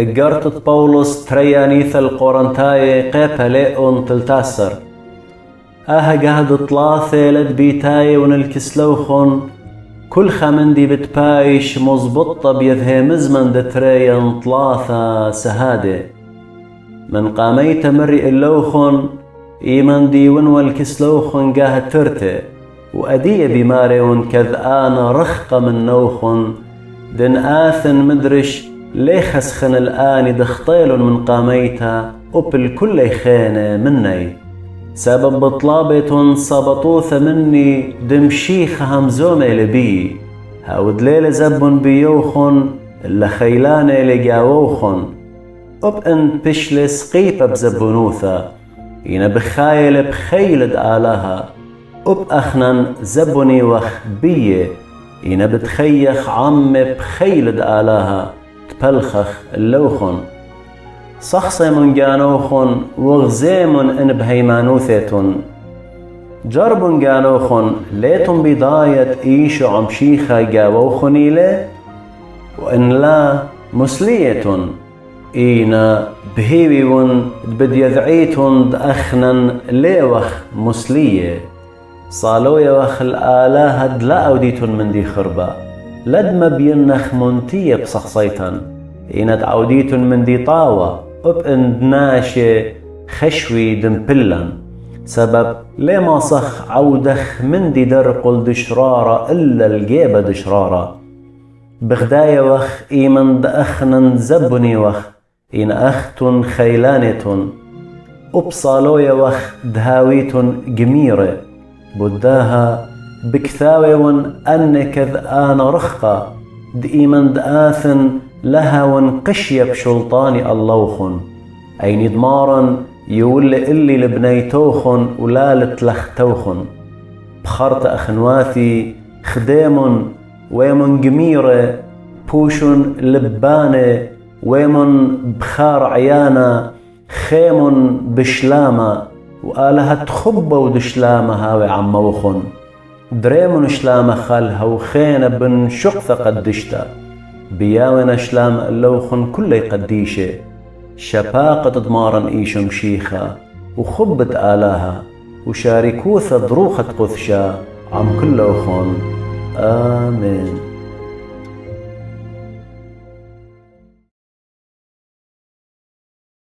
قرطت بولس تريانيث القورنتاي قيبا لئون تلتاسر قهد طلاثة لدبيتاي ونالكسلوخون كل خمندي بتبايش مزبطة بيذهي مزمن دتريان طلاثة سهادة من قاميت مري اللوخون إيمان ديون والكسلوخون قاهد ترتي وأدية بماريون كذآن رخقة من نوخون دن آثن مدرش ليخسخن الآن دخطيل من قاميتا وبل كل خينة مني سبب بطلابة صبطوث مني دمشيخ همزومة لبي هاود ليلة زبن بيوخن اللي خيلانة لقاووخن أب أنت بشلس قيبة بزبنوثة إنا بخايل بخيلد آلها أب أخنن زبني وخ بيه إنا بتخيخ عم بخيلد آلها تبلخخ اللوخن صخصي من جانوخن وغزيمن إن بهيمانوثيتن جربن جانوخن ليتن بداية إيشو عمشيخة جاووخن إليه وإن لا مسليتن إينا بهيويون بديذعيتن دأخنن ليوخ مسلية صالويا وخ الآلاه دلا أوديتن من دي خربا لدما بينخ منتية بصخصيتن إينا تعوديتن من دي طاوة أب ناشي خشوي دمبلن سبب لما صخ عودخ من دي درقل دشرارة إلا الجيبة دشرارة بغدايا وخ إيمن دأخنن زبني وخ إن أختن خيلانتن أبصالويا وخ دهاويتن جميرة بداها بكثاوي أنكذ آن رخقة دإيمن دآثن لها ونقشي بشلطاني اللوخن أي ندمارا يول إلي لبنيتوخن ولا لتلختوخن بخرت أخنواثي خديم ويمن جميرة بوشن لبانة ويمن بخار عيانا خيم بشلامة وآلها تخبة ودشلامة هاوي عموخن دريمن شلامة خالها وخينة بن شقثة قدشتا بياونا شلام اللوخن كل قديشة شباقة دمارا إيش مشيخة وخبت آلاها وشاركوثة ضروخة قثشة عم كل لوخن آمين.